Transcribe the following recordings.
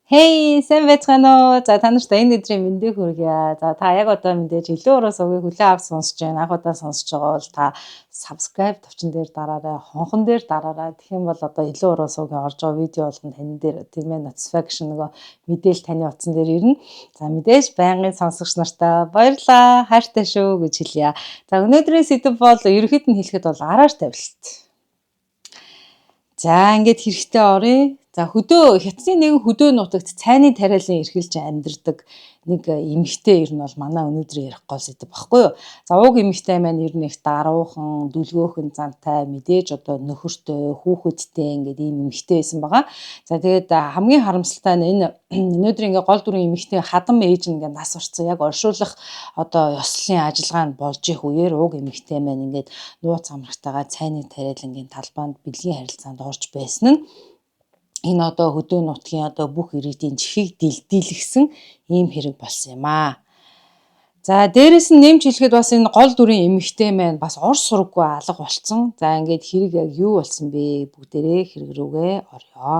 Hey, сайн байцгаана уу? За та нарт энэ өдрийн мэндийг хүргье. За та яг одоо мэдээж илүү орос өгийг хүлээн авч сонсож байна. Анх удаа сонсож байгаа бол та subscribe товчон дээр дараарай, хонхон дээр дараарай. Тэгэх юм бол одоо илүү орос өгийн орж байгаа видео болгон тань дээр тийм ээ notification нөгөө мэдээлэл таны утсан дээр ирнэ. За мэдээж байнгын сонсогч нартай баярлалаа. Хайртай шүү гэж хэлье. За өнөөдрийн сэдэв бол ерөнхийд нь хэлэхэд бол араар тавилт. За ингээд хэрэгтэй оръё. За хятадын нэгэн хөдөө нутагт цайны тариалан эрхэлж амьдардаг нэг эмэгтэй ер нь бол манай өнөөдөр ярих гол сэдэв баггүй юу. За уг эмэгтэй маань ер нь их даруухан, дүлгөөхөн зантай, мэдээж одоо нөхөртэй, хүүхэдтэй ингээд ийм эмэгтэй байсан байгаа. За тэгээд хамгийн харамсалтай нь энэ өнөөдөр ингээд гол дүрийн эмэгтэй хадам ээж нь ингээд нас орсон. Яг оршуулах одоо ёслолын ажиллагаанд болж их үеэр уг эмэгтэй маань ингээд нууц амрагтайгаа цайны тариалангийн талбайд бэлгийн харилцаанд орж байсан нь энэ одоо хөдөө нутгийн одоо бүх иргэдийн чихийг дэлдэлгсэн ийм хэрэг болсон юм аа. За дээрэс нь нэмж хэлэхэд бас энэ гол дүрийн эмэгтэй маань бас ор сураггүй алга болцсон. За ингээд хэрэг яг юу болсон бэ? Бүгдээрээ хэрэг рүүгээ орё.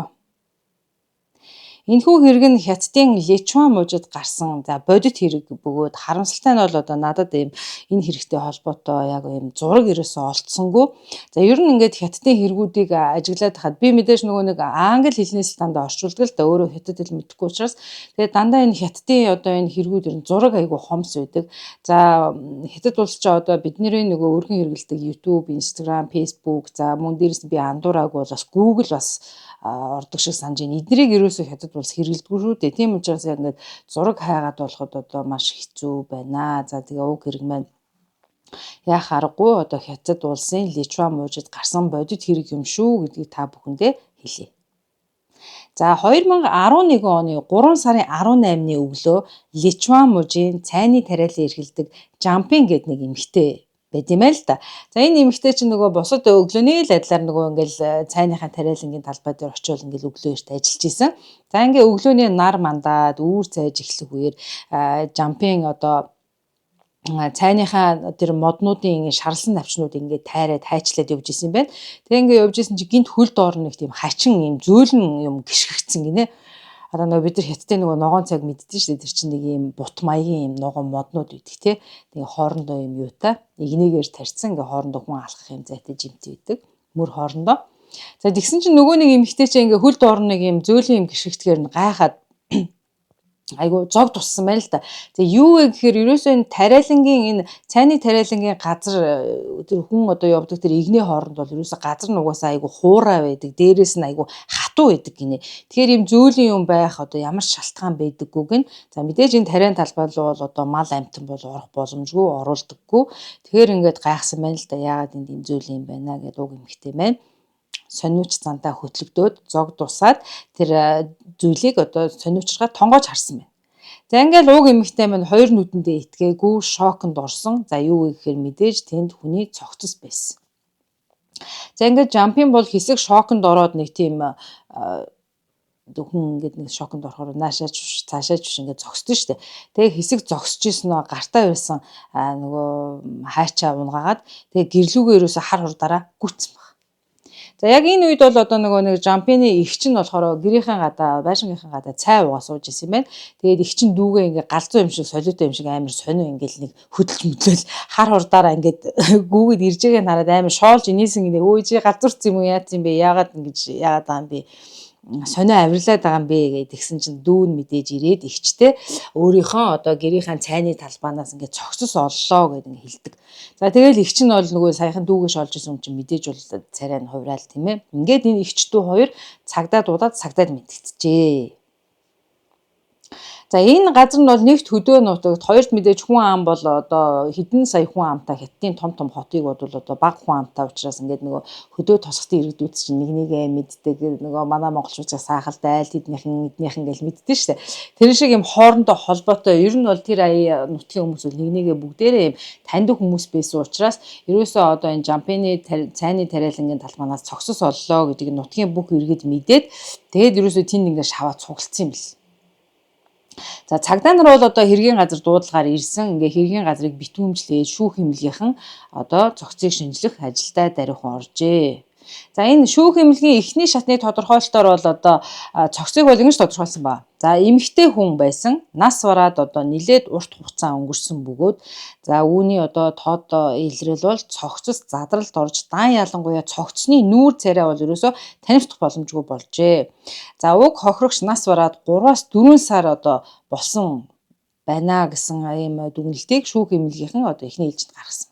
Энэхүү хэрэг нь Хятадын Личуан мужид гарсан. За бодит хэрэг бөгөөд харамсалтай нь бол одоо надад ийм энэ хэрэгтэй холбоотой яг ийм зураг ерөөсөө олдсонгүй. За ер нь ингээд Хятадын хэрэгүүдийг ажиглаад хахад би мэдээж нөгөө нэг англи хэлнээс дандаа орчуулдаг л да өөрөө хятад хэл мэдэхгүй учраас тэгээд дандаа энэ Хятадын одоо энэ хэрэгүүд ер нь зураг айгу хомс байдаг. За Хятад улс ч одоо бидний нөгөө өргөн хэрэгэлдэг YouTube, Instagram, Facebook за мөн дээрээс би андуураагүй бол бас Google бас ордог шиг санаж байна. Эднийг ерөөсөө Хятад улс хэрэглэдэггүй шүү дээ. Тийм учраас яг ингээд зураг хайгаад болоход одоо маш хэцүү байна. За тэгээ уг хэрэг маань яах аргагүй одоо Хятад улсын Личуан мужид гарсан бодит хэрэг юм шүү гэдгийг та бүхэндээ хэлье. За 2011 оны 3 сарын 18-ны өглөө Личуан мужийн цайны тариалан эрхэлдэг Жампин гэдэг нэг эмэгтэй байт юм л да. За энэ эмэгтэй чинь нөгөө бусад өглөөний л адилаар нөгөө ингээл цайныхаа тариалангийн талбай дээр очиод ингээл өглөө эрт ажиллаж исэн. За ингээ өглөөний нар мандаад үүр цайж эхлэх үеэр Жампин одоо цайныхаа тэр моднуудын шарлсан навчнууд ингээд тайраад хайчлаад явж исэн юм байна. Тэгээ ингээд явж исэн чи гинт хөл доор нэг тийм хачин юм зөөлөн юм гიშгэгцэн гинэ. Одоо нөгөө бид нар Хятадын нөгөө ногоон цаг мэддэн шүү дээ. Тэр чинь нэг юм бут маягийн юм ногоон моднууд үйдэг те. Тэгээ хоорондоо юм юутай игнэгээр тарьсан ингээ хоорондоо хүн алхах юм зайтай жимтэй үйдэг. Мөр хоорондоо. За тэгсэн чинь нөгөө нэг эмэгтэй чинь ингээ хөл доор нэг юм зөөлөн юм гიშгэгтгэхээр нь гайхаад айгу зог туссан байна л да. Тэгээ юу вэ гэхээр ерөөсөө энэ тариалангийн энэ цайны тариалангийн газар тэр хүн одоо явдаг тэр игний хооронд бол ерөөсөө газар нугасаа айгу хуурай байдаг. Дээрээс нь айгу хатуу байдаг гинэ. Тэгэхээр ийм зөөлөн юм байх одоо ямар ч шалтгаан байдаггүйг нь. За мэдээж энэ тариан талбай руу бол одоо мал амтан бол орох боломжгүй, оруулдаггүй. Тэгэхээр ингээд гайхсан байна л да. Яагаад энд ийм зөөлөн юм байна гэдэг уг эмэгтэй байна. Сониуч зантаа хөтлөгдөөд зог дусаад тэр зүйлийг одоо сониучрахад тонгоож харсан байна. За ингээл уг эмэгтэй маань хоёр нүдэндээ итгээгүй шоконд орсон. За юу вэ гэхээр мэдээж тэнд хүний цогцос байсан. За ингээд Жампин бол хэсэг шоконд ороод нэг тийм хүн ингээд нэг шоконд орохоор наашаач цаашаач ингээд зогсдөө штэ. Тэгээ хэсэг зогсож исэн нөө гартаа байсан нөгөө хайчаа унгаагаад тэгээ гэрлүүгээ ерөөсө хар хурдаараа гүйтсэн баг. За яг энэ үед бол одоо нөгөө нэг Жампины эгч нь болохоор гэрийнхэн гадаа байшингийнхэн гадаа цай уугаа сууж исэн юм байна. Тэгээд эгч нь дүүгээ ингээ галзуу юм шиг солиотой юм шиг амар сонио ингээл нэг хөдөлж мэдлэл хар хурдаараа ингээд гүүгээд ирж байгааг нь хараад амар шоолж инээсэн гинэ. Өө чи газарч юм уу яац юм бэ? Яагаад ингэж яагаад байгаа юм бэ? Сонио авирлаад байгаа юм бэ гэдгсэн чинь дүүн мэдээж ирээд эгчтэй өөрийнхөө одоо гэрийнхэн цайны талбаанаас ингээд цогцос оллоо гэдэг ингээд хэлдэг. За тэгэл эгч нь бол нөгөө саяхан дүүгээ шолж исэн юм чинь мэдээж бол царай нь хувраал тийм ээ. Ингээд энэ эгч дүү хоёр цагдаа дуудаад цагдаад мэдгэцжээ. За энэ газар нь бол нэгт хөдөө нутагт хоёрт мэдээж хүн ам бол одоо хэдэн сая хүн амтай Хятадын том хотыг бодвол одоо бага хүн амтай учраас ингээд нөгөө хөдөө тосготын иргэдүүд чинь нэг нэгээ мэддэг нөгөө манай монголчуудаас сайхалтай айл эднийхэн гэж мэддэг шүү дээ. Тэр шиг юм хоорондоо холбоотой ер нь бол тэр нутгийн хүмүүс нэг нэгээ бүгдээрээ юм таньдаг хүмүүс байсан учраас ерөөсөө одоо энэ Жампины цайны тариалангийн талбаанаас цогцос оллоо гэдэг нутгийн бүх иргэд мэдээд тэгээд ерөөсөө тэнд ингээд шаваад цуглдсан юм бэл. За цагдаа нар бол одоо хэргийн газар дуудлагаар ирсэн. Ингээ хэргийн газрыг битүүмжлээд шүүх хэмлэгийнхэн одоо цогцыг шинжлэх ажилдаа даруйхан оржээ. За энэ шүүх эмнэлгийн эхний шатны тодорхойлолтоор бол одоо цогцыг бол ингэж тодорхойлсон ба. За эмэгтэй хүн байсан, нас бараад одоо нилээд урт хугацаа өнгөрсөн бөгөөд за үүний одоо тод илрэл бол цогцос задралд орж дан ялангуяа цогцны нүүр царай бол ерөөсөө танигдах боломжгүй болжээ. За уг хохирогч нас бараад 3-аас 4 сар одоо болсон байна гэсэн ийм дүгнэлтийг шүүх эмнэлгийнхэн одоо эхний ээлжид гаргасан.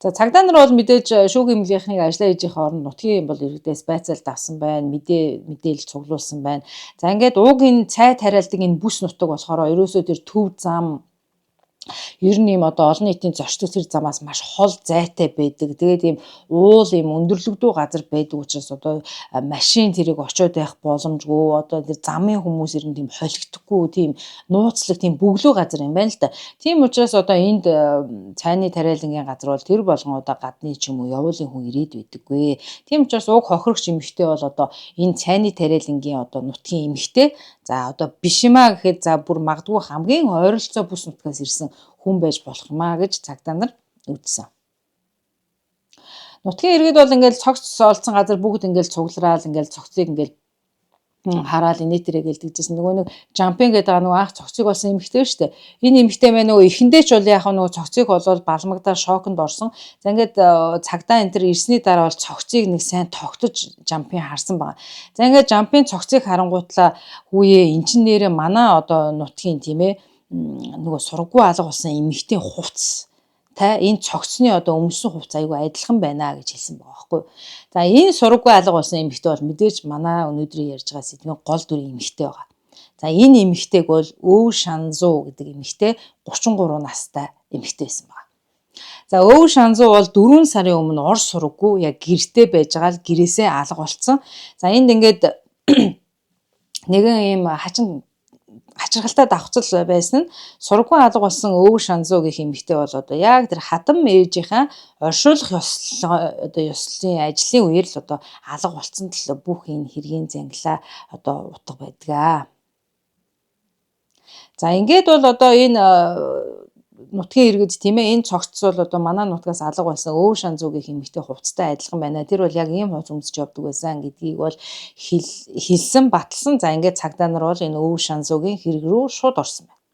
За цагдаа нар бол мэдээж шүүх эмнэлгийнхнийг ажиллаа хийжих орон нутгийн бол иргэдээс байцаалт авсан байна, мэдээлэл цуглуулсан байна. За ингээд уг энэ цай тариалдаг энэ бүс нутаг болохоор ерөөсөө тэр төв зам ер нь ийм одоо олон нийтийн зорчдог тэр замаас маш хол зайтай байдаг. Тэгээд ийм уул ийм өндөрлөгдөө газар байдаг учраас одоо машин тэрийг очиод байх боломжгүй. Одоо тэр замын хүмүүс ер нь тийм холигдохгүй, тийм нууцлаг, тийм бөглөө газар юм байна л да. Тийм учраас одоо энд цайны тариалангийн газар бол тэр болгонудаа гадны ч юм уу явуулын хүн ирээд байдаггүй. Тийм учраас уг хохирогч эмэгтэй бол одоо энэ цайны тариалангийн одоо нутгийн эмэгтэй за одоо биш юмаа гэхэд за бүр магадгүй хамгийн ойролцоо бүс нутгаас ирсэн хүн байж болох юмаа гэж цагдаа нар үзсэн. Нутгийн иргэд бол ингээл цогц олцсон газар бүгд ингээл цуглараад ингээл цогцыг ингээл хараал инээтрээ гэлдэгжсэн. Нөгөө нэг жампинг гэдэг нөгөө анх цогцыг болсон эмэгтэй шүү дээ. Энэ эмэгтэй мэн нөгөө эхэндээ ч бол яхаа нөгөө цогцыг олоод балмагдаар шоконд орсон. За ингээд цагдаа энэ төр ирсний дараа бол цогцыг нэг сайн тогтож жампин харсан байгаа. За ингээд жампин цогцыг харангуутлаа хүүе эн чин нэрэ манай одоо нутгийн тийм ээ нөгөө сургуу алга болсон эмэгтэй хувцс та энэ цогцны одоо өмсөн хувцас айгүй адилхан байна гэж хэлсэн байгаа байхгүй. За энэ сургуу алга болсон эмэгтэй бол мэдээж манай өнөөдрийн ярьж байгаа сэдвийн гол дүрийн эмэгтэй байгаа. За энэ эмэгтэйг бол Өв Шанзуу гэдэг эмэгтэй 33 настай эмэгтэй байсан байна. За Өв Шанзуу бол 4 сарын өмнө Орос сургуу яг гэртээ байж байгаа л гэрээсээ алга болсон. За энд ингээд нэгэн ийм хачиргалтай давхцал байсан нь сургуу алга болсон Өв Шанзуу гэх эмэгтэй бол одоо яг тэр хадам ээжийнхаа оршуулах ёслолын ажлын үеэр л одоо алга болсон төлөө бүх энэ хэргийн зангилаа одоо утга байдаг. За ингээд бол одоо энэ нутгийн иргэд тийм ээ энэ цогц бол одоо манай нутгаас алга болсон Өв Шанзуу гэх эмэгтэй хувцастай адилхан байна. Тэр бол яг ийм хувцас өмсөж явдаг байсан гэдгийг бол хэлсэн баталсан. За ингээд цагдаа нар бол энэ Өв Шанзуугийн хэрэг рүү шууд орсон байна.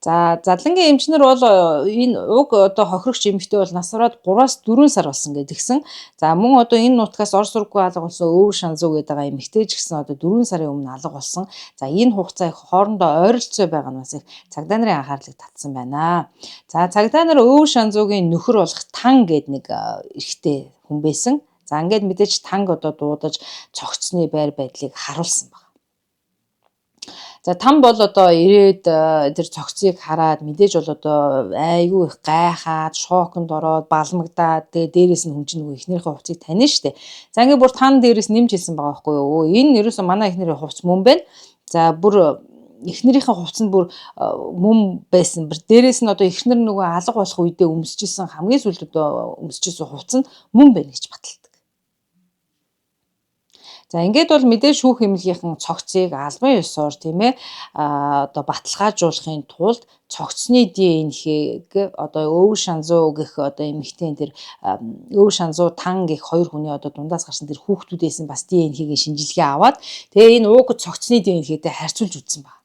За задлангийн эмчнэр бол энэ уг одоо хохирогч эмэгтэй бол нас бараад 3-аас 4 сар болсон гэдгсэн. За мөн одоо энэ нутгаас Орос сургуу алга болсон Өв Шанзуу гэдэг эмэгтэй ч гэсэн одоо 4 сарын өмнө алга болсон. За энэ хугацаа хоорондоо ойролцоо байгаа нь бас их цагдаа нарын анхаарлыг татсан байна. За цагдаа нар Өв Шанзуугийн нөхөр болох Тан гэдэг нэг эрэгтэй хүн байсан. За ингээд мэдээж Танг одоо дуудаж цогцсны байр байдлыг харуулсан байна. За Там бол одоо ирээд тэр цогцыг хараад мэдээж бол одоо айгүй их гайхаад шоконд ороод балмагдаад тэгээ дээрээс нь хүн чинь нөгөө эхнэрийнхээ хувцсыг таниа штэ. За ингээд бүр Тан дээрээс нэмж хэлсэн байгаа байхгүй юу. Энэ ерөөсөө манай эхнэрийн хувцс мөн байна. За бүр эхнэрийнхээ хувцсанд бүр мөн байсан. Дээрээс нь одоо эхнэр нөгөө алга болох үедээ өмсөжсэн хамгийн сүүлд одоо өмсөжсэн хувцс нь мөн байна гэж баталдаг. За ингээд бол мэдээж шүүх эмнэлгийнхэн цогцыг албан ёсоор тийм ээ одоо баталгаажуулахын тулд цогцсны ДНХ-г одоо Өв Шанзуу гэх одоо эмэгтэй тэр Өв Шанзуу Тан гэх хоёр хүний одоо дундаас гарсан тэр хүүхдүүдээс нь бас ДНХ-гийн шинжилгээ аваад тэгээ энэ уг цогцсны ДНХ-тэй харьцуулж үзсэн байна.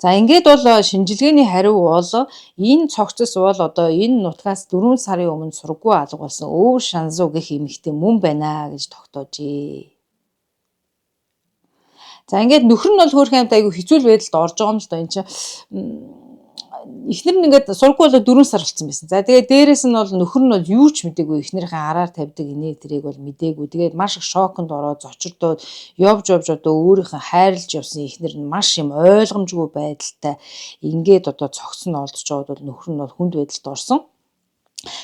За ингээд бол шинжилгээний хариу бол энэ цогцос бол одоо энэ нутгаас 4 сарын өмнө сургуу алга болсон Өв Шанзуу гэх эмэгтэй мөн байна гэж тогтоожээ. За ингээд нөхөр нь бол хөөрхөн амт айгүй хэцүү байдалд орж байгаа юм л да. Энд чинь эхнэр нь ингээд сургуу болоо 4 сар болсон байсан. За тэгээд дээрээс нь бол нөхөр нь бол юу ч мэдээгүй эхнэрийнхээ араар тавьдаг инээ тэрийг бол мэдээгүй. Тэгээд маш их шоконд ороод зочирдоод явж одоо өөрийнхөө хайрлаж явсан эхнэр нь маш юм ойлгомжгүй байдалтай ингээд одоо цогц нь олдчиход бол нөхөр нь бол хүнд байдалд орсон.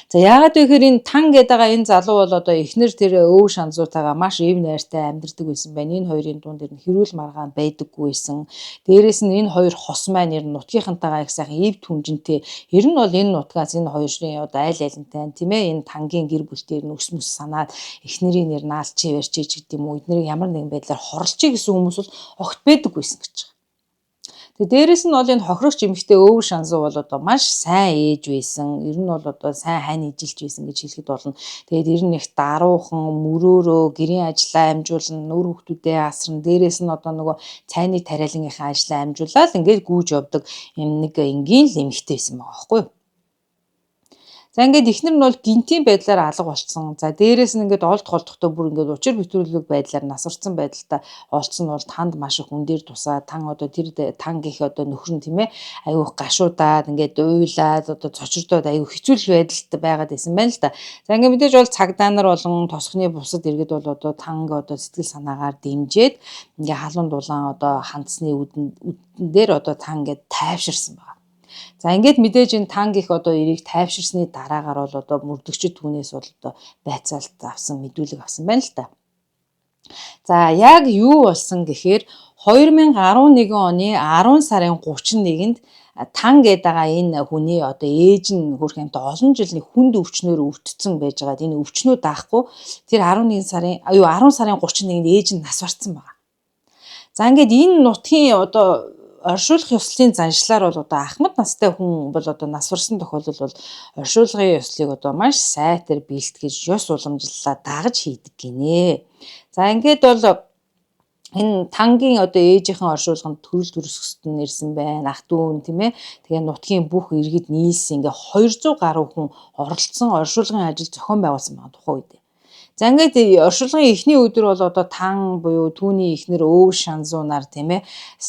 За яагаад вэ гэхээр энэ Тан гэдэг энэ залуу бол одоо эхнэр тэр Өв Шанзуутайгаа маш ив найртай амьдардаг байсан байна. Энэ хоёрын дунд ер нь хэрүүл маргаан байдаггүй байсан. Дээрээс нь энэ хоёр хос маань ер нь нутгийнхантайгаа их сайхан ив түнжинтэй. Ер нь бол энэ нутгаас энэ хоёрын одоо айл айлантай тийм ээ энэ Тангийн гэр бүлтэй ер нь өс мөс санаад эхнэрийн нэр наалчи барьчиж гэдэг юм уу эднийг ямар нэгэн байдлаар хорлцъя гэсэн хүмүүс бол огт байдаггүйсэн гэж байна. Тэгээ дээрэс нь бол энэ хохирогч эмэгтэй Өвөр Шанзуу бол одоо маш сайн ээж байсан. Ер нь бол одоо сайн хань ижилж байсан гэж хэлэхэд болно. Тэгээд ер нь их даруухан, мөрөөрөө гэрийн ажлаа амжуулна, нөр хүүхдүүдээ асран, дээрэс нь одоо нөгөө цайны тариалангийнхаа ажлаа амжуулаад ингээд гүйж явдаг юм нэг энгийн л эмэгтэй байсан байгаа байхгүй юу? За ингээд эхнэр нь бол гинтийн байдлаар алга болцсон. За дээрээс нь ингээд олд голдохдоо бүр ингээд учир битүүлэг байдлаар насварсан байдалтай олцсон нь бол танд маш их хүн дээр тусаа тан одоо тэр тан гих одоо нөхөр нь тийм ээ аюух гашуудаад ингээд уйлаад одоо цочирдоод аюух хэцүү байдалтай байгаад байсан байна л да. За ингээд мэдээж бол цагдаа нар болон тосхны бусад иргэд бол одоо танг одоо сэтгэл санаагаар дэмжиж ингээд халуун дулаан одоо хандсны үдэн дээр одоо тан ингээд тайвширсан байна. За ингээд мэдээж энэ танг их одоо эрийг тайвширсны дараагаар бол одоо мөрдөгчд түүнээс бол одоо байцаалт авсан мэдүүлэг авсан байна л да. За яг юу болсон гэхээр 2011 оны 10 сарын 31-нд тан гэдэг байгаа энэ хүний одоо ээж нь хөрх юмтай олон жилийн хүнд өвчнөөр өвдсөн байж байгаад энэ өвчнөө даахгүй тэр 10 сарын 31-нд ээж нь нас барсан байна. За ингээд энэ нутгийн одоо оршуулах ёслолын заншлаар бол одоо ахмад настай хүн бол одоо нас барсан тохиолдол бол оршуулгын ёслыг одоо маш сайтар бэлтгэж ёс уламжлалаа дагаж хийдэг гинэ. За ингээд бол энэ тангийн одоо ээжийнхэн оршуулганд төрөл төрөсгөсд нь ирсэн байна. Ах дүүн тийм ээ. Тэгээ нутгийн бүх иргэд нийлсэн ингээ 200 гаруй хүн оролцсон оршуулгын ажил зохион байгуулсан байгаа тухайн үед. За ингээд оршуулгын эхний өдөр бол одоо тан буюу түүний эхнэр Өвөр Шанзуу нар тийм ээ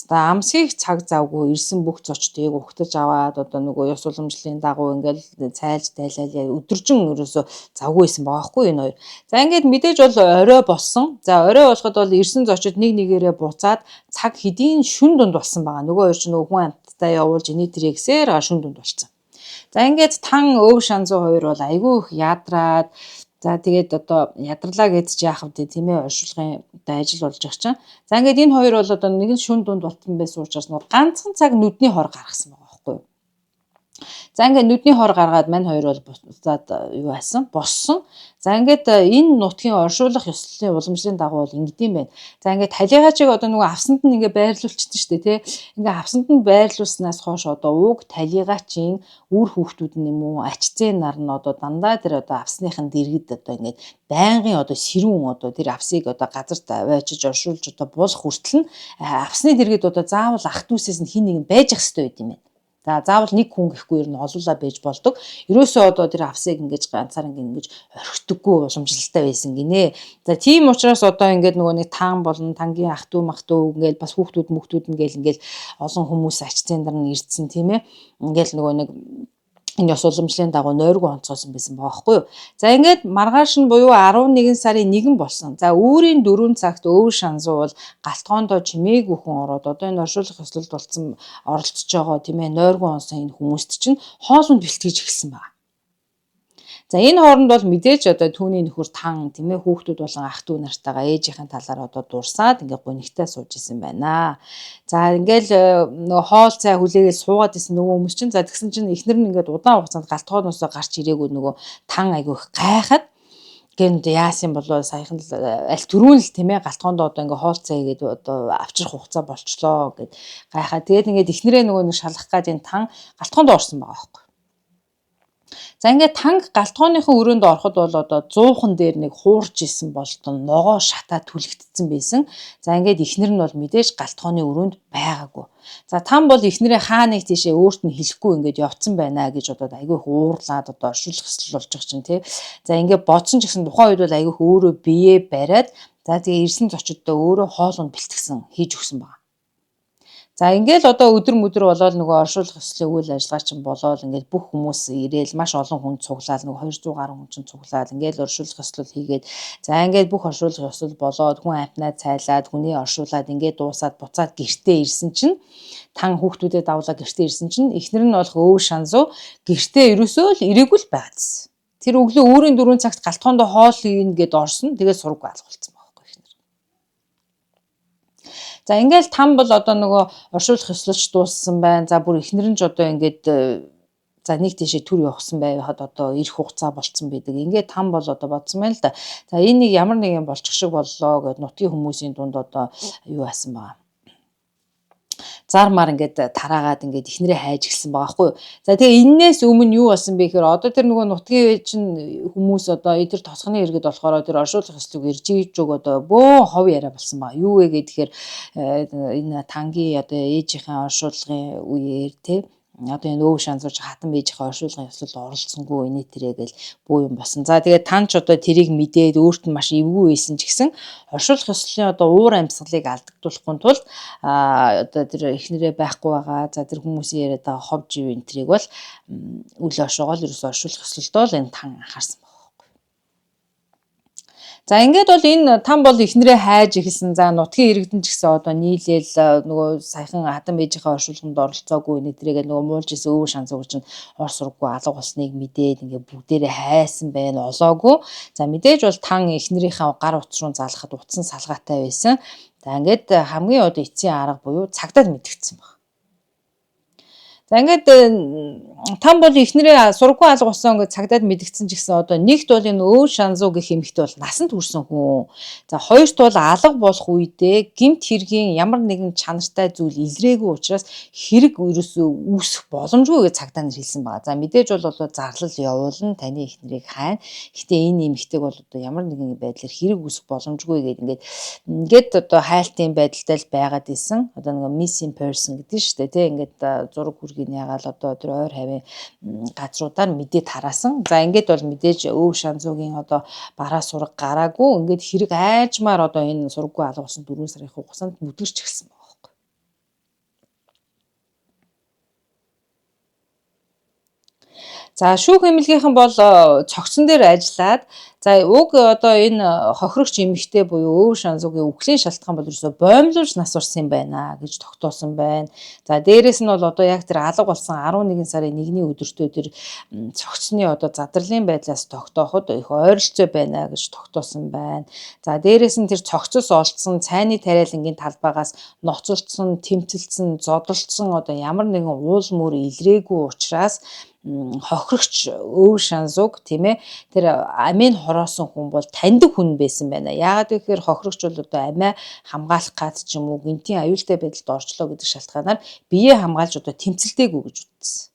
амсгийг цаг завгүй ирсэн бүх зочдыг угтаж аваад одоо нөгөө ёс уламжлалын дагуу ингээд цайлж дайлал өдөржин ерөөсө завгүйсэн байгаа хгүй энэ хоёр. За ингээд мэдээж бол орой болсон. За орой болоход бол ирсэн зочид нэг нэгээрээ буцаад цаг хэдийн шүн дунд болсон байгаа. Нөгөө хоёр ч нөгөө хүн амттай явуулж инээтрээ гэсээр шүн дунд болсон. За ингээд тан Өвөр Шанзуу хоёр бол айгүй их ядраад за тэгээд одоо ядарлаа гэж яах вэ тийм ээ оршуулгын одоо ажил болж байгаа чинь. За ингээд энэ хоёр бол одоо нэгэн шүн дунд болтон байсан учраас нөр ганцхан цаг нүдний хор гаргасан байгаа байхгүй юу. За ингээд нүдний хор гаргаад мань хоёр бол буцаад юу байсан боссон. За ингээд энэ нутгийн оршуулах ёслолын уламжлалын дагуу бол ингэдэм байна. За ингээд талигаачийг одоо нөгөө авсанд нь ингээ байрлуулчихсан шүү дээ тий. Ингээ авсанд нь байрлуулснаас хойш одоо уг талигаачийн үр хүүхдүүд нь юм уу ачцээ нар нь одоо дандаа тэр одоо авсныхын дэргэд одоо ингээд байнгын одоо сэрүүн одоо тэр авсыг одоо газарт аваачиж оршуулж одоо болох хүртэл нь авсны дэргэд одоо заавал ах дүүсээс нь хин нэг нь байж ах хэрэгтэй байд юм байна. За заавал нэг хүн гэхгүй ер нь олуулаа байж болдог. Ерөөсөө одоо тэр авсыг ингэж ганцаар ингэж орхидоггүй уламжлалтай байсан гинэ. За тийм учраас одоо ингээд нөгөө нэг таан болон тангийн ах дүү мах дүү ингээд бас хүүхдүүд ингээл олон хүмүүс ачцэн нар нь ирдсэн тийм ээ. Ингээл нөгөө нэг энэ ёс уламжлалын дагуу нойргүй онцгойсон байсан байгаа байхгүй юу. За ингээд маргааш нь буюу 11 сарын 1 болсон. За үүрийн 4 цагт Өвөр Шанзуу бол галтгоондоо чимээгүй хүн ороод одоо энэ оршуулах ёслолд болсон оролцож байгаа тийм ээ нойргүй онсон энэ хүмүүст чинь хоолунд бэлтгэж эхэлсэн байна. За энэ хооронд бол мэдээж одоо түүний нөхөр тан тийм ээ хүүхдүүд болон ах дүү нартайгаа ээжийнхэн талаар одоо дурсаад ингээ гунигтай сууж исэн байна. За ингээл нөгөө хоол цай хүлээгээл суугаад исэн нөгөө хүмүүс чинь за тэгсэн чинь эхнэр нь ингээд удаан хугацаанд галтгооноос гарч ирээгүй нөгөө тан айгүйх гайхаад гэнэ яасан болоо саяхан л аль түрүүн л тийм ээ галтгоондоо одоо ингээ хоол цай гэдэг одоо авчрах хугацаа болчлоо гэд гайхаа. Тэгээд ингээд эхнэрээ нөгөө нэг шалгах гад энэ тан галтгоондоо орсон байгаа байхгүй. За ингээд танг галтгооныхон өрөөнд ороход бол одоо 100хан дээр нэг хуурж исэн болтон ногоо шатаа түлэгдсэн байсан. За ингээд эхнэр нь бол мэдээж галтгооны өрөөнд байгаагүй. За там бол эхнэрээ хаа нэг тийшээ өөрт нь хэлэхгүй ингээд явцсан байна гэж бодоод айгүй их уурлаад одоо оршуулах хэсэл болж байгаа чинь тий. За ингээд бодсон ч гэсэн тухайн үед бол айгүй их өөрөө биеэ бариад за тэгээ ирсэн зочдтой өөрөө хоолунд бэлтгэсэн хийж өгсөн байна. За ингээл одоо өдөр мөдөр болоод нөгөө оршуулах ёслолын үйл ажиллагаа чинь болоод ингээд бүх хүмүүс ирээл маш олон хүн цуглаад нөгөө 200 гаруй хүн чинь цуглаад ингээл оршуулах ёслол хийгээд за ингээд бүх оршуулах ёслол болоод хүн амтнаа цайлаад хүний оршуулад ингээд дуусаад буцаад гэртээ ирсэн чинь тан хүүхдүүдэд давлаа гэртээ ирсэн чинь эхнэр нь болох Өвөр Шанзуу гэртээ ерөөсөө л ирээгүй л байгаадсэн. Тэр өглөө өөрийн 4 цагт галтгоондоо хоол ийн гэд орсон тэгээд сургуу алгуулсан. За ингээл там бол одоо нөгөө оршуулах ёслолч дууссан байна. За бүр эхнэр нь ч одоо ингээд за нэг тийшээ төр явахсан байхад одоо ирэх хугацаа болцсон байдаг. Ингээд там бол одоо бодсон байна л да. За энэ нэг ямар нэг юм болчих шиг боллоо гэд нутгийн хүмүүсийн дунд одоо юу асан байгаа. зар мар ингээд тараагаад ингээд ихнэрээ хайж эхэлсэн байгаа хгүй юу. За тэгээ энээс өмнө юу болсон бэ гэхээр одоо тэр нөгөө нутгийн чинь хүмүүс одоо тэр тосгоны иргэд болохоор тэр оршуулгын ёслог ирж ийж өг одоо бөө хов яриа болсон байгаа. Юу вэ гэхээр энэ тангийн одоо ээжийнхээ оршуулгын үеэр тий одоо энэ өвөг шанзууч хатан ээжийнхээ оршуулгын ёслолд оролцсонгүй инээ тэрэ гэл буу юм болсон. За тэгээд тань ч одоо тэрийг мэдээд өөрт нь маш эвгүй байсан ч гэсэн оршуулгын ёслолын одоо уур амьсгалыг алдагдуулахгүй тулд одоо тэр эхнэрээ байхгүй байгаа. За тэр хүмүүсийн яриад байгаа хов жив энэ тэрийг бол үл ошоогоо л ерөөсөө оршуулгын ёслолдоо л энэ тан анхаарсан. За ингээд бол энэ там бол эхнэрээ хайж эхэлсэн. За нутгийн иргэдэн ч гэсэн одоо нийлээл нөгөө саяхан хатан ээжийнхээ оршуулганд оролцоогүй нэтрээгээ нөгөө муулж исэн өвөг шанзууг чинь ор сургуу алга болсныг мэдээд ингээд бүгдээрээ хайсан байна олоогүй. За мэдээж бол тан эхнэрийнхээ гар утас руу залгахад утсан салгаатай байсан. За ингээд хамгийн одоо эцсийн арга буюу цагдаад мэдгдсэн баг. За ингээд там бол эхнэрээ сургуу алга болсон ингээд цагдаад мэдгдсэн ч гэсэн одоо нэгт бол энэ өвөг шанзуу гэх эмэгтэй бол насанд хүрсэн хүн. За хоёрт бол алга болох үедээ гэмт хэргийн ямар нэгэн чанартай зүйл илрээгүй учраас хэрэг ерөөсөө үүсэх боломжгүй гэж цагдаа нар хэлсэн байгаа. За мэдээж бол зарлал явуулна таны эхнэрийг хайна. Гэтэ энэ эмэгтэйг бол одоо ямар нэгэн байдлаар хэрэг үүсэх боломжгүй гэдэг ингээд одоо хайлтын байдалтай л байгаад исэн. Одоо нэг missing person гэдэг нь шүү дээ тий ингээд зураг ягаал одоо тэр ойр хавийн газруудаар мэдээ тараасан. За ингээд бол мэдээж өвөг шанзуугийн одоо бараа сураг гараагүй ингээд хэрэг айжмаар одоо энэ сургуу алга болсон 4 сарын хугацаанд мүдгэрч эхэлсэн байгаа байхгүй. За шүүх эмнэлгийнхэн бол цогцон дээр ажиллаад за уг одоо энэ хохирогч эмэгтэй буюу өвөг шанзуугийн үхлийн шалтгаан бол ерөөсө боомлуулж нас барсан юм байна гэж тогтоосон байна. За дээрэс нь бол одоо яг тэр алга болсон 11 сарын 1-ний өдөртөө тэр цогцны одоо задралын байдлаас тогтооход их ойролцоо байна гэж тогтоосон байна. За дээрэс нь тэр цогцос олдсон цайны тариалангийн талбайгаас ноцолцсон, тэмцэлцэн, зодолцсон одоо ямар нэгэн уул мөр илрээгүй учраас хохирогч өвөг шанзууг тийм ээ тэр амийг хороосон хүн бол таньдаг хүн байсан байна. Яагаад гэхээр хохирогч бол одоо амиа хамгаалах гад ч юм уу гинтийн аюултай байдалд орчлоо гэдэг шалтгаанаар биеэ хамгаалж одоо тэмцэлдэггүй гэж үзсэн.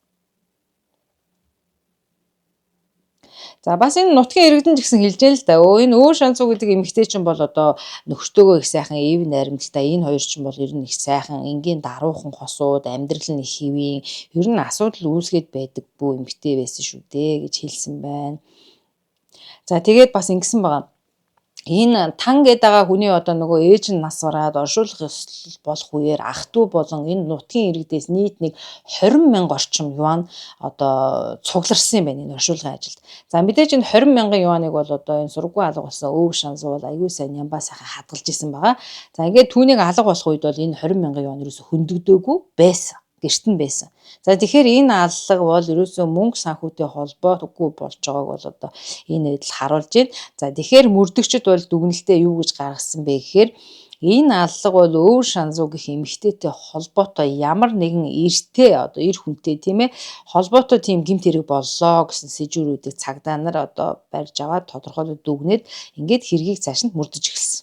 За бас энэ нутгийн иргэдэн ч гэсэн хэлж яана л да. Энэ өвөг шанзуу гэдэг эмэгтэй чинь бол одоо нөхөртөөгөө их сайхан эв найрамдалтай. Энэ хоёр чинь бол ер нь их сайхан энгийн даруухан хосууд, амьдрал нь их хэвийн, ер нь асуудал үүсгээд байдаг бүү эмэгтэй байсан шүү дээ гэж хэлсэн байна. За тэгээд бас ингэсэн байгаа. Энэ тан гэдэг байгаа хүний одоо нөгөө ээж нь нас бараад оршуулгын ёслол болох үеэр ах トゥ болон энэ нутгийн иргэдээс нийт нэг 20,000 орчим юан одоо цугларсан юм байна энэ оршуулгын ажилд. За мэдээж энэ 20,000 юаныг бол одоо энэ сургуу алга болсон өвөг шанзуу бол аюу сайн ямбаа сайхан хадгалж исэн байгаа. За ингээд түүнийг алга болох үед бол энэ 20,000 юан ерөөсө хөндөгдөөгүй байсан. Гэрт нь байсан. За тэгэхээр энэ аллага бол ерөөсөө мөнгө санхүүтэй холбоогүй болж байгааг бол одоо энэ байдал харуулж байна. За тэгэхээр мөрдөгчд бол дүгнэлтээ юу гэж гаргасан бэ гэхээр энэ аллага бол өвөг шанзуу гэх эмэгтэйтэй холбоотой ямар нэгэн эрттэй одоо эр хүнтэй тийм ээ холбоотой тийм гэмт хэрэг боллоо гэсэн сэжүүрүүдийг цагдаа нар одоо барьж аваад тодорхойлоод дүгнээд ингээд хэргийг цааш нь мөрдөж эхэлсэн.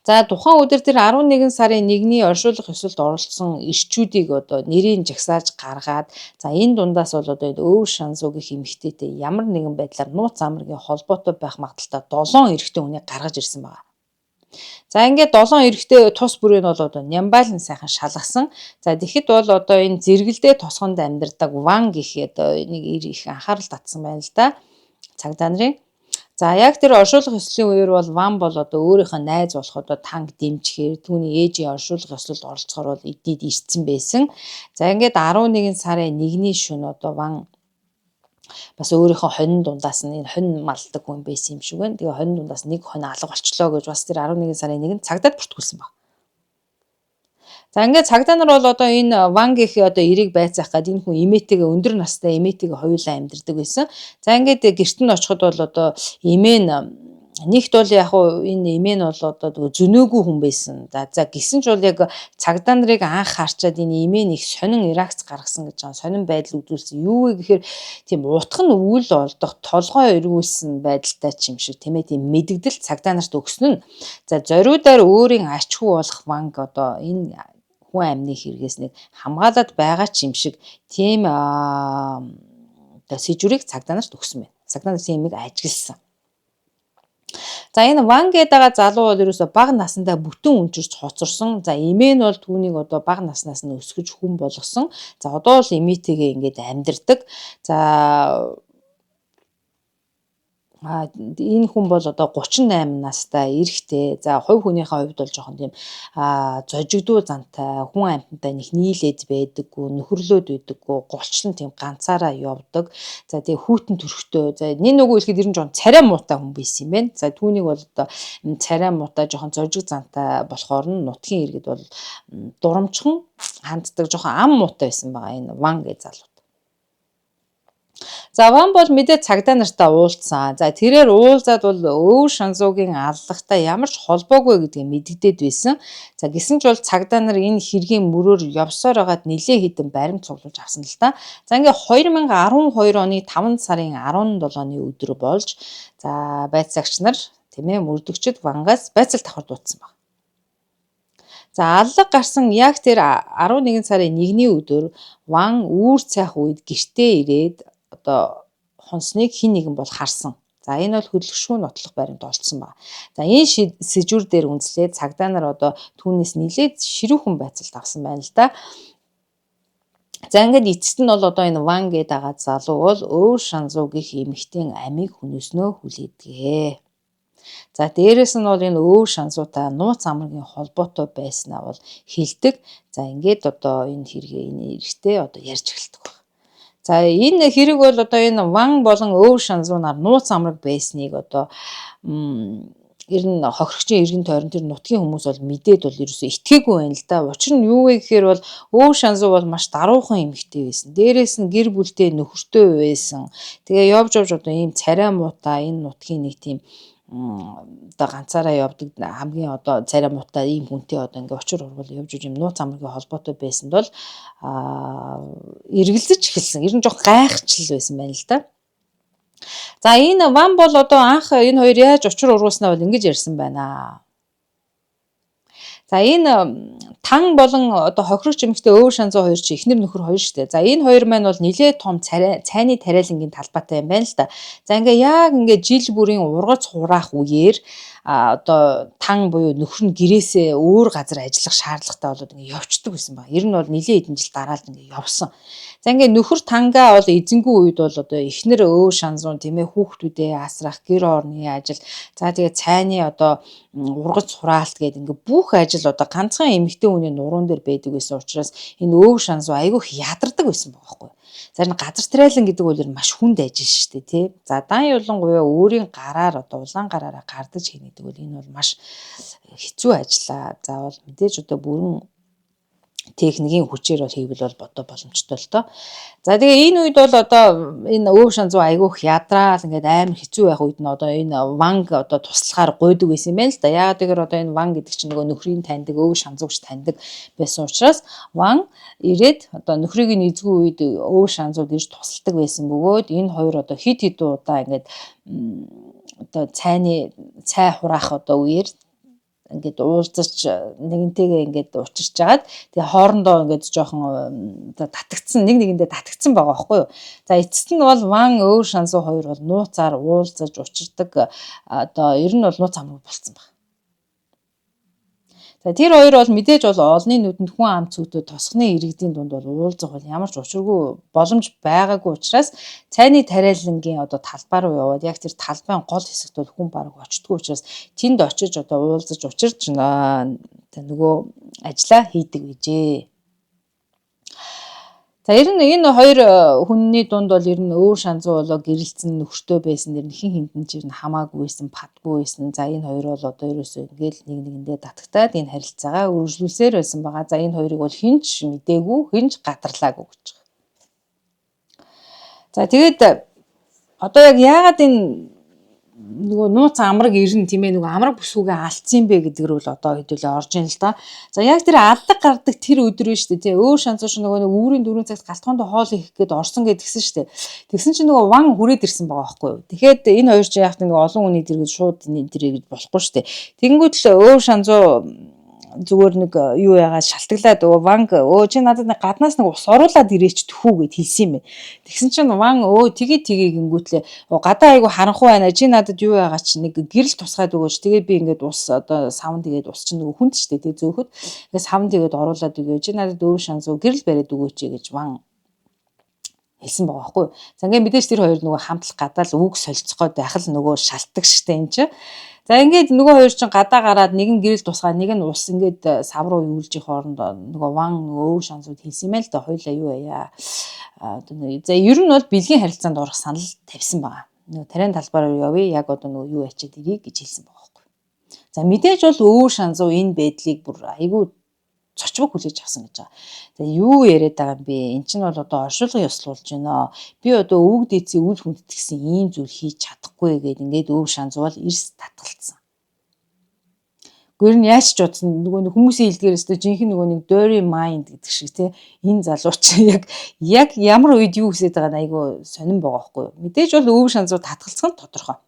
За тухайн өдөр тэр 11 сарын 1-ний оршуулгын ёслолд оролцсон ирчүүдийг одоо нэрийн жагсааж гаргаад за энэ дундаас бол одоо өвөг шанзуу гэх эмэгтэйтэй ямар нэгэн байдлаар нууц амргийн холбоотой байх магадaltaй 7 эрэгтэй хүнийг гаргаж ирсэн байна. За ингээд 7 эрэгтэй тус бүрийн бол одоо нямбайлан сайхан шалгасан. За тэгэхэд бол одоо энэ зэрэгэлдээ тосгонд амьдардаг Ван гэх одоо нэг их анхаарал татсан байна л да. Цагдаа нарын. За яг тэр оршуулгын ёслолын үеэр бол Ван бол одоо өөрийнхөө найз болох одоо танк дэмжихээр түүний ээжийн оршуулгын ёслолд оролцохоор бол эдийд ирсэн байсан. За ингээд 11 сарын 1-ний шөнө одоо Ван бас өөрийнхөө хонин дундаас нь энэ хонин малдаг хүн байсан юм шиг байна. Тэгээ хонин дундаас нэг хонь алга болчлоо гэж бас тэр 11 сарын 1-нд цагдаад бүртгүүлсэн баг. За ингээд цагдаа нар бол одоо энэ Ван гэх одоо эрийг байцаах гээд энэ хүн эмээтэйгээ өндөр настай эмээтэйгээ хоёулаа амьдардаг байсан. За ингээд гэрт нь очиход бол одоо эмээ нь нэгт бол яг уу энэ эмээ нь бол одоо зөнөөгүй хүн байсан. За гисэн ч бол яг цагдаа нарыг анх харчаад энэ эмээ нэг сонин реакц гаргасан гэж байгаа. Сонин байдал үзүүлсэн. Юу вэ гэхээр тийм утга нь үйл олдох, толгой эргүүлсэн байдалтай ч юм шиг тийм ээ тийм мэдгдэл цагдаа нарт өгсөн нь. За зориудаар өөрийн ач хүү болох Ванг одоо энэ хүн амны хэрэгээс нэг хамгаалаад байгаа ч юм шиг тийм сэжвэрийг цагдаа нарт өгсөн байна. Цагдаа нар тиймийг ажигласан. За энэ Ван гэдэг залуу бол ерөөсө бага насндаа бүтэн өнчирч хоцорсон. За эмээ нь бол түүнийг одоо бага наснаас нь өсгөж хүн болгосон. За одоо бол эмээтэйгээ ингээд амьдардаг. За энэ хүн бол одоо 38 настай эрэгтэй. За хувь хүнийхээ хувьд бол жоохон тийм зожигдуу зантай, хүн амьтантай нэг нийлээд байдаггүй, нөхөрлөөд байдаггүй, голчлон тийм ганцаараа явдаг. За тэгээ хүүтэн төрхтөө. За нэг нөгөө хэлэхэд ер нь жоохон царай муутай хүн байсан юм байна. За түүнийг бол одоо царай муутай жоохон зожиг зантай болохоор нь нутгийн иргэд бол дурамчхан ханддаг, жоохон ам муутай байсан байгаа энэ Ван гэ залуу. За Ван бол мэдээ цагдаа нартай уулзсан. За тэрээр уулзаад бол Өвөр Шанзуугийн аллагтай ямар ч холбоогүй гэдгийг мэддэгдээд байсан. За гэсэн ч бол цагдаа нар энэ хэргийн мөрөөр явсаар байгаад нэлээ хідэн баримт цуглуулж авсан л та. За ингээ 2012 оны 5 сарын 17-ны өдөр болж за байцаагч нар тийм ээ мөрдөгчд Вангаас байцаалт авахар дуудсан баг. За аллаг гарсан яг тэр 11 сарын 1-ний өдөр Ван үүр цайх үед гэртээ ирээд одоо хонсныг хин нэгэн бол харсан. За энэ бол хөдөлгөшгүй нотлох баримт олдсон байна. За энэ сэжвэр дээр үндэслээд цагдаа нар одоо түүнээс нэлээд ширүүхэн байцаалт авсан байна л да. За ингээд эцэст нь бол одоо энэ Ван гэдэг залуу бол Өвөр Шанзуугийн эмэгтэйн амийг хүнөөснөө хүлээдгээ. За дээрэс нь бол энэ Өвөр Шанзуутай нууц амрагийн холбоотой байснаа бол хэлдэг. За ингээд одоо энэ хэрэгээ энэ эрэгтэй одоо ярьж эхэлдэг. За энэ хэрэг бол одоо энэ Ван болон Өвөр Шанзуунаар нууц амраг байсныг одоо ер нь хохирогчийн иргэн тойрон тэр нутгийн хүмүүс бол мэдээд бол ерөөсөө итгээгүй байна л да. Учир нь юу вэ гэхээр бол Өвөр Шанзуу бол маш даруухан эмэгтэй байсан. Дээрээс нь гэр бүлтэй нөхөртэй байсан. Тэгээ явж одоо ийм царай муутай энэ нутгийн нэг тийм одоо ганцаараа явдаг хамгийн одоо царай муутай ийм хүнтэй одоо ингээ очир ургал явж юм нууц амрагийн холбоотой байсан бол эргэлзэж эхэлсэн. Ер нь жоох гайхчл байсан байна л да. За энэ Ван бол одоо анх энэ хоёр яаж очир ургуулснаа бол ингэж ярьсан байна. За энэ тан болон одоо хохирогч эмэгтэй Өвөр Шанзуу хоёр чи эхнэр нөхөр хоёр штэ. За энэ хоёр маань бол нэлээд том цайны тариалангийн талбайтай юм байна л да. За ингээ яг ингээ жил бүрийн ургац хураах үеэр одоо тан буюу нөхөр нь гэрээсээ өөр газар ажиллах шаардлагатай болоод ингээ явцдаг байсан баг. Ер нь бол нэлээд хэдэн жил дараалд ингээ явсан. За ингээ нөхөр тангаа бол эзэнгүй үед бол одоо эхнэр Өвөр Шанзуун тийм ээ хүүхдүүдээ асрах, гэр орны ажил, за тэгээ цайны одоо ургац хураалт гэдэг ингээ бүх ажил одоо ганцхан эмэгтэй хүний нуруунд дээр байдаг байсан учраас энэ Өвөр Шанзуу айгүй их ядардаг байсан байгаа байхгүй. Зарим газар тариалан гэдэг бол маш хүнд ажил шүү дээ тий. За дан явлангуяа өөрийн гараар одоо улаан гараараа гардаж хийнэ гэдэг бол энэ бол маш хэцүү ажиллаа. За бол мэдээж одоо бүрэн техникийн хүчээр бол хийвэл бол бодо боломжтой л доо. За тэгээ энэ үед бол одоо энэ Өвөр Шанзуу айгүйх ядраал ингээд амар хэцүү байх үед нь одоо энэ Ванг одоо туслахаар гойдог байсан юм байна л да. Яагаад гэхээр одоо энэ Ван гэдэг чинь нөгөө нөхрийн таньдаг, Өвөр Шанзуугч таньдаг байсан учраас Ван ирээд одоо нөхрийг нь эзгүй үед Өвөр Шанзууд ирж тусалдаг байсан бөгөөд энэ хоёр одоо хид удаа ингээд одоо цай хураах одоо үеэр ингээд уулзаж нэгнтэйгээ ингээд учирч жагаад тэгээ хоорондоо ингээд жоохон татагдсан нэгэндээ татагдсан байгаа байхгүй юу. За эцэст нь бол Ван Өвөр Шанзуу хоёр бол нууцаар уулзаж учирдаг одоо ер нь бол нууц амраг болцсон баг. За тэр хоёр бол мэдээж бол олонний нүдэнд хүн ам цөгтөө тосхны иргэдийн дунд бол уулзах бол ямар ч учиргүй боломж байгаагүй учраас цайны тариалангийн одоо талбай руу яваад яг тэр талбайн гол хэсэгт бол хүн бараг очтгүй учраас тэнд очиж одоо уулзаж учирч нөгөө ажлаа хийдэг гэжээ. За ер нь энэ хоёр хүнний дунд бол ер нь Өвөр Шанзуу болоо гэрэлцэн нөхөртөө байсан дэр хин хинтэн чинь хамаагүй байсан, падгүй байсан. За энэ хоёр бол одоо ерөөсөө ингээл нэг нэгэндээ татагтаад энэ харилцаагаа үргэлжлүүлсээр байсан байгаа. За энэ хоёрыг бол хинч мдээгүй, хинч гатарлаагүй гэж байгаа. За тэгээд одоо яг яагаад энэ нөгөө нууц амраг ирнэ тийм ээ нөгөө амраг бүсгүйгээ алдсан бэ гэдэг рүү л одоо хэдүүлээ орж ийн л да. За яг тэр алдаг гардаг тэр өдөр нь шүү дээ тий. Өвөр Шанзуу ч нөгөө үүрийн 4 цагт галтгоонд хоол хийх гээд орсон гэдгсэн шүү дээ. Тэгсэн чинь нөгөө Ван хүрээд ирсэн байгаа байхгүй юу. Тэгэхэд энэ хоёр чинь яг нөгөө олон хүний дэргэд шууд энэ дэргэд болохгүй шүү дээ. Тэгэнгүүт л Өвөр Шанзуу зүгээр нэг юу яагаад шалтгаглаад Ванг чи надад нэг гаднаас нэг ус оруулаад ирээч төхүү гэд хэлсэн юм байна. Тэгсэн чинь Ван тгий гингүүтлээ гадаа айгу харанхуй байна. Чи надад юу яагаад чи нэг гэрэл тусгаад өгөөч. Тэгээд би ингээд ус одоо савн тэгээд ус чинь нөгөө хүнд штэ тэг зөөхөд. Тэгээд савн тэгээд оруулаад өгөө. Чи надад өвөр шанзуу гэрэл бариад өгөөч гэж Ван хэлсэн байгаа байхгүй. За ингээд мэдээж тэр хоёр нөгөө хамтлах гадаал үг солилцоход байх л нөгөө шалтгаалштай энэ чинь. За ингээд нөгөө хоёр чинь гадаа гараад нэг нь гэрэл тусгаа нэг нь ус ингээд сав руу юулж их хоорондоо нөгөө Ван нөгөө шансууд хэлсэн юм л да хоёлаа юу яа. За ер нь бол бэлгийн харилцаанд орох санал тавьсан байгаа. Нөгөө тариан талбаараар явъя яг одоо нөгөө юу ячаад ирье гэж хэлсэн байгаа байхгүй. За мэдээж бол өвөр шанзуу энэ байдлыг бүр айгүй цочмог хүлээж авсан гэж байгаа. За юу яриад байгаа юм бэ? Эн чинь бол одоо оршуулгын ёслуулж байна. Би одоо өвөг дээдсийн үл хүндэтгсэн ийм зүйл хийж чадахгүй гэдэг ингээд өвөр шанзуул эрс татгалцсан. Гэр нь яаж ч бодсон нөгөө хүмүүсийн хэлдгээрээс тэ жинхэнэ нөгөө нэг dirty mind гэдэг шиг тий энэ залууч яг ямар үед юу хийсэд байгаа нь айгүй сонирн байгаа байхгүй юу. Мэдээж бол өвөг шанзуу татгалцах нь тодорхой.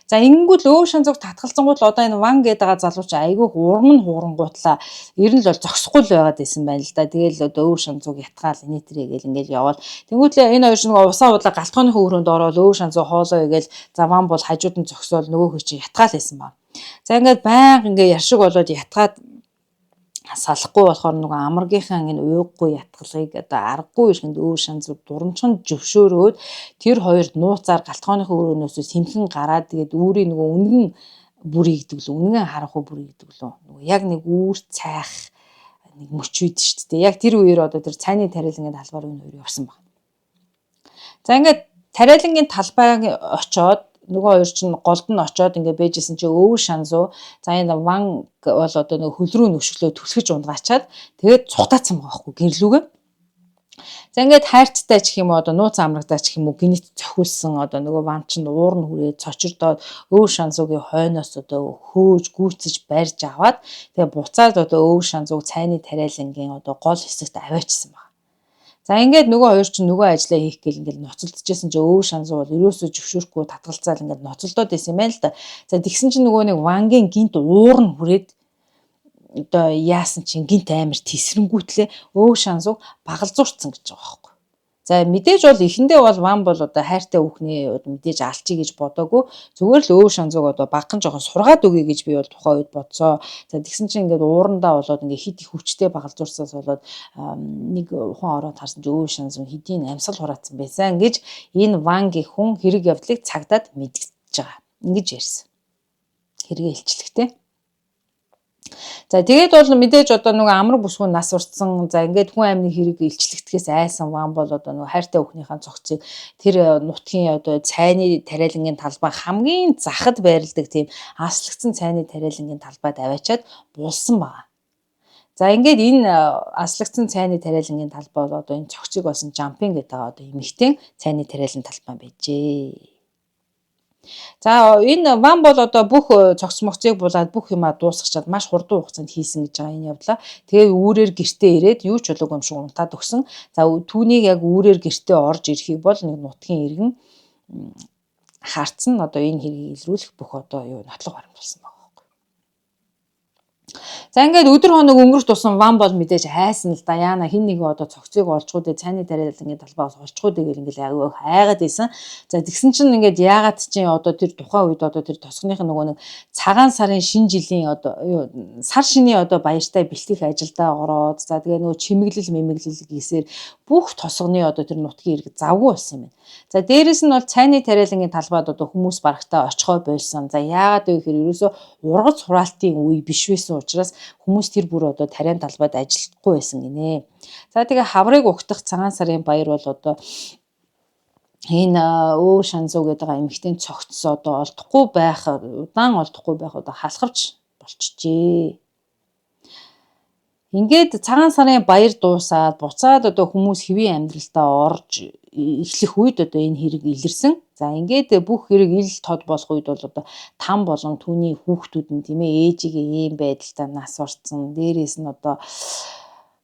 За ингэнгүүт өвөг шанзууг татгалцсангууд л одоо энэ Ван гэдэг байгаа залууч айгүй урам нь хуурангуутлаа ер нь л бол зогсохгүй л байгаад байсан байна л да. Тэгээл одоо өвөг шанзууг ятгаал инээтрээ гэл ингээл яваад тэнгүүтлээ энэ хоёр ч нэг усаа удлаа галтгооныхоо өрөөнд ороод өвөг шанзуу хоолоо игээл за Ван бол хажууд нь зогсоол нөгөөхөө чи ятгаал байсан ба. За ингээд байнга ингээ яршиг болоод ятгаад салахгүй болохоор нөгөө амаргийнхаа ингэ ууггүй ятгалыг одоо аргагүй ихэнд өвөг шанзууд дурамчхан зөвшөөрөөд тэр хоёрд нууцаар галтгооныхоо өрөөнөөс сэмхэн гараад тэгээд үүрийн нөгөө үнгэн бүрий гэдэг лөө үнгэн харанхуй бүрий гэдэг лөө нөгөө яг нэг үүр цайх нэг мөч үйд шүү дээ. Яг тэр үеэр одоо тэр цайны тариалангийн талбаар энэ хоёр явсан баг. За ингээд тариалангийн талбайг очоод нөгөө хоёр чинь голд нь очоод ингээ бэжсэн чи өвөг шанзуу за энэ Ван бол одоо нөгөө хөл рүү нүшглөө түлхэж унгаачаад тэгээд цухтаацсан байгаа байхгүй гэрлүүгээ. За ингээд хайрцтай ч юм уу одоо нууц амрагдаа ч юм уу гинэт цохиулсан одоо нөгөө Ван чинь уур нь хүрээд цочирдоод өвөг шанзуугийн хойноос одоо хөөж гүйцэж барьж аваад тэгээд буцаад одоо өвөг шанзууг цайны тариалангийн одоо гол хэсэгт аваачсан байна. За ингээд нөгөө хоёр чинь нөгөө ажлаа хийх гээл ингээд ноцолдчихсэн чи өвөг шанзуу бол ерөөсөө зөвшөөрөхгүй татгалцаал ингээд ноцолдоод байсан юм байна л да. За тэгсэн чинь нөгөө нэг Вангийн гинт уур нь хүрээд одоо яасан чинь гинт амир тесрэнгүүтлээ өвөг шанзууг багалзуурцсан гэж байгаа байхгүй. За мэдээж бол эхэндээ бол Ван бол одоо хайртай хүүхний мэдээж алчи гэж бодоогүй зүгээр л өвөг шанзууг одоо багхан жоохон сургаад өгье гэж би бол тухайн үед бодсоо. За тэгсэн чинь ингээд уурандаа болоод ингээд хит их хүчтэй багалзуурсаас болоод нэг ухаан ороод харсан чинь өвөг шанзуу хэдийн амьсгал хураацсан байсан гэж энэ Вангийн хүн хэрэг явдлыг цагдаад мэдгэж байгаа. Ингэж ярьсан. Хэрэгээ илчлэхтэй. За тэгээд бол мэдээж одоо нөгөө амар бүсгүй нас уртсан за ингээд хүн амны хэрэг илчлэгдэхээс айсан Ван бол одоо нөгөө хайртай хүүхнийхээ цогцыг тэр нутгийн одоо цайны тариалангийн талбай хамгийн захад байрладаг тийм аслагдсан цайны тариалангийн талбайд аваачаад булсан байгаа. За ингээд энэ аслагдсан цайны тариалангийн талбай бол одоо энэ цогцыг болсон жампинг гэдэг одоо эмэгтэй цайны тариалан талбай байжээ. За энэ Ван бол одоо бүх цогц мөгцийг булаад бүх юмаа дуусгачаад маш хурдан хугацаанд хийсэн гэж байгаа энэ явдлаа. Тэгээ үүрээр гэртээ ирээд юу ч болоогүй юм шиг унтаад өгсөн. За түүнийг яг үүрээр гэртээ орж ирэхийг бол нэг нутгийн иргэн харцсан одоо энэ хэргийг илрүүлэх бүх одоо юу нотлого баримтуулсан байна. За ингээд өдөр хоног өнгөрөх тусам Ван бол мэдээж хайсан л да яана хин нэг одоо цогцыг олжгүй дээ цайны тариалангийн талбаас олжгүй дээ гэл ингээд аягүй хайгаад байсан. За тэгсэн чинь ингээд яагаад чинь одоо тэр тухайн үед одоо тэр тосгоных нөгөө нэг цагаан сарын шинэ жилийн одоо сар шинийн одоо баяртай бэлтгэх ажилдаа ороод за тэгээ нөгөө чимэглэл мэмэглэл гэсээр бүх тосгоны одоо тэр нутгийн иргэд завгүй болсон юм байна. За дээрэс нь бол цайны тариалангийн талбайд одоо хүмүүс барагтаа очихоо болсон. За яагаад вэ гэхээр ерөөсөө ургац хураалтын үе биш байсан учраас хүмүүс тэр бүр одоо тариан талбайд ажиллахгүй байсан гинэ. За тэгээ хаврыг угтах цагаан сарын баяр бол одоо энэ өвөг шанзуу гэдэг эмэгтэй цогц одоо олдохгүй байх удаан олдохгүй байх одоо халахвч болчихжээ. Ингээд цагаан сарын баяр дуусаад буцаад одоо хүмүүс хэвийн амьдралдаа орж эхлэх үед одоо энэ хэрэг илэрсэн. За ингээд бүх хэрэг ил тод болох үед бол одоо там болон түүний хүүхдүүд нь тийм ээ ээжигээ ийм байдалтай нас орсон. Дээрээс нь одоо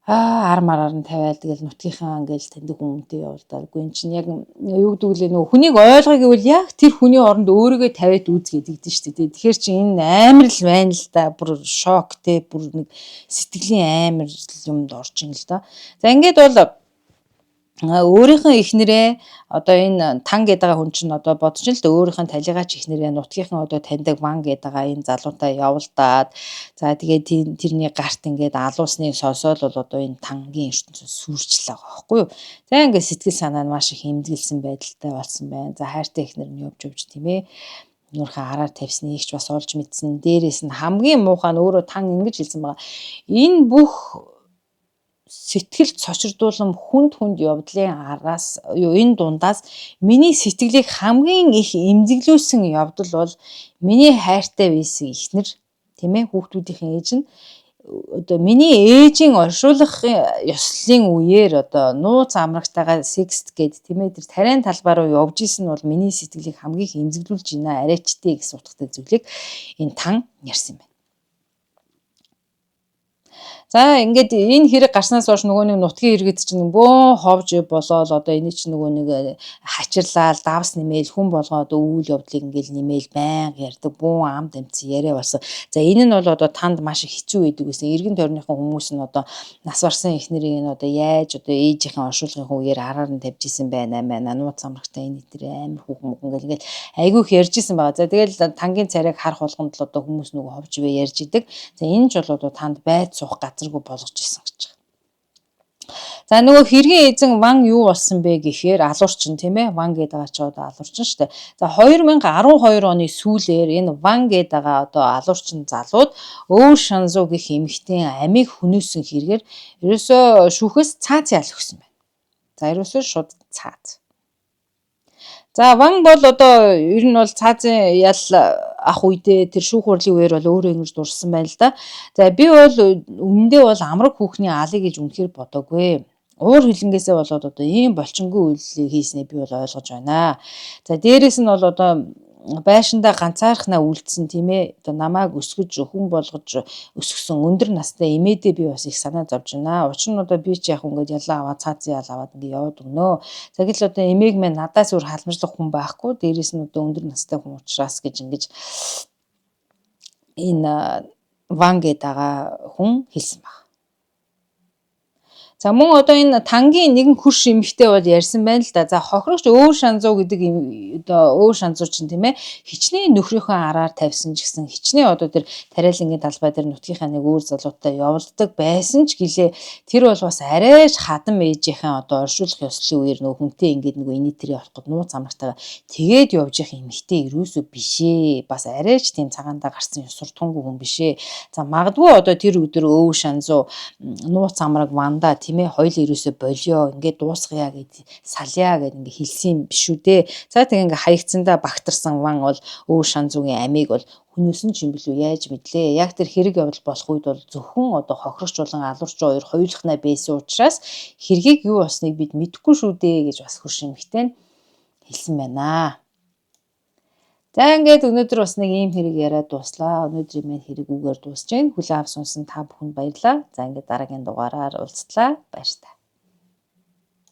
ар мараар нь тавиал тэгэл нутгийнхаа ингээл таньдаг хүмүүнтэй явуулдаггүй эн чинь яг юу гэдэг лээ нөгөө хүнийг ойлгоё гэвэл яг тэр хүний оронд өөрийгөө тавиад үзгээд гэдэг шүү дээ. Тэгэхээр чи энэ амар л байна л да. Бүр шок те бүр нэг сэтгэлийн амар юмд орж ин л да. За ингээд бол өөрийнхөө эхнэрээ одоо энэ Тан гэдэг хүн чинь одоо бодож л да өөрийнхөө талигач эхнэрээ нутгийнхаа одоо таньдаг Ван гэдэг энэ залуутай явуулдаад за тэгээд тэрний гарт ингээд алуусныг сонсоод бол одоо энэ Тангийн ертөнцөд сүрчлээ байгаа байхгүй юу. За ингээд сэтгэл санаа нь маш их эмзэглсэн байдалтай болсон байна. За хайртай эхнэр нь явж тийм ээ. Нуурхаа хараар тавьсныг ч бас олж мэдсэн. Дээрээс нь хамгийн муухай нь өөрөө Тан ингэж хэлсэн байгаа. Энэ бүх сэтгэл цочирдуулам хүнд явдлын араас энэ дундаас миний сэтгэлийг хамгийн их эмзэглүүлсэн явдал бол миний хайртай байсан эхнэр тийм ээ хүүхдүүдийн ээж нь одоо миний ээжийн оршуулах ёслолын үеэр одоо нууц амрагтайгаа секст гэд тийм ээ тэр тариан талбай руу явж исэн бол миний сэтгэлийг хамгийн их эмзэглүүлж байна арайчтэй гэсэн утгатай зүйлийг энэ Тан ярьсан байна. За ингээд энэ хэрэг гарснаас хойш нөгөө нэг нутгийн иргэд чинь бөө ховж болоод одоо энэ чинь нөгөө нэг хачирлал давс нэмэл хүн болгоод үйл явдлыг ингээл нэмэл байнга ярьдаг бүүн амд амцсан яриа болсон. За энэ нь бол одоо танд маш их хэцүү байдаг гэсэн. Иргэн тойрныхон хүмүүс нь одоо нас барсан эхнэрийг нь одоо яаж одоо ээжийнхэн оршуулгын үеэр араар нь тавьж исэн байна маа. Нууц амрагтай энэ тэр амар хүүхэн ингээл айгүйх ярьж исэн байгаа. За тэгэл Тангийн царайг харах болгонд л одоо хүмүүс нөгөө ховж вэ ярьж идэг. За энэ ч бол одоо танд байд суух газаргүй болгож исэн гэж байна. За нөгөө хэргийн эзэн Ван юу болсон бэ гэхээр алуурчин тийм ээ Ван гэдэг байгаа ч одоо алуурчин шүү дээ. За 2012 оны сүүлээр энэ Ван гэдэг байгаа одоо алуурчин залууд Өө Шанзу гэх эмэгтэй амийг хүнөөсөн хэрэгээр ерөөсөө шүүхээс цаац ял өгсөн байна. За ерөөсөө шууд цаац. За Ван бол одоо ер нь бол цаазын ял ах үедээ тэр шүүх хурлын үеэр бол өөрөө ингэж дурсан байна л да. За би бол өмнөдөө бол амраг хүүхний алыг гэж үнэхээр бодоогүй. Уур хилэнгээсээ болоод одоо ийм болчингүй үйлийг хийснээ би бол ойлгож байна. За дээрэс нь бол одоо байшиндаа ганцаархнаа үлдсэн тийм ээ одоо намайг өсгөж хүн болгож өсгсөн өндөр настай эмээдээ би бас их санаа зовж байна. Учир нь одоо би ч яг ингээд ялаа аваад цаазын ял аваад ингээд яваад өгнө. Тэгэл одоо эмээг минь надаас өөр халамжлах хүн байхгүй. Дээрээс нь одоо өндөр настай хүн учраас гэж ингэж энэ Ван гэдэг хүн хэлсэн баг. За мөн одоо энэ Тангийн нэгэн хөрш эмэгтэй бол ярьсан байна л да. За хохирогч Өө Шанзу гэдэг одоо Өө Шанзу чинь тийм ээ хичнээн нөхрийнхөө араар тавьсан ч гэсэн хичнээн одоо тэр тариалангийн талбай дээр нутгийнхаа нэг өөр залуутай явуулдаг байсан ч гэлээ тэр бол бас арайч хадам ээжийнхээ одоо оршуулах ёслолын үеэр нөгөө хүнтэй ингээд нөгөө инээ тэрий болоход нууц амрагтайгаа тэгээд явж явах эмэгтэй ерөөсөө бишээ. Бас арайч тийм цагаандаа гарсан суртахуунгүй хүн бишээ. За магадгүй одоо тэр өдөр Өө Шанзу нууц амраг Ванда тийм ээ хоёул ерөөсөө болио ингээд дуусгая гэд салъя гэд ингээд хэлсэн юм биш үү дээ. За тэг ингээд хаягдсандаа багтарсан Ван бол Өө Шанзугийн амийг бол хүнөөсөн ч юм билүү яаж мэдлээ. Яг тэр хэрэг явдал болох үед бол зөвхөн одоо хохирогч болон алуурчин хоёр хоёулахнаа байсан учраас хэргийг юу болсныг бид мэдэхгүй шүү дээ гэж бас хөрш эмэгтэй нь хэлсэн байна. За ингээд өнөөдөр бас нэг ийм хэрэг яриад дууслаа. Өнөөдрийн маань хэрэг үгээр дуусж байна. Хүлээн авсан та бүхэнд баярлалаа. За ингээд дараагийн дугаараар уулзтлаа. Баяр та.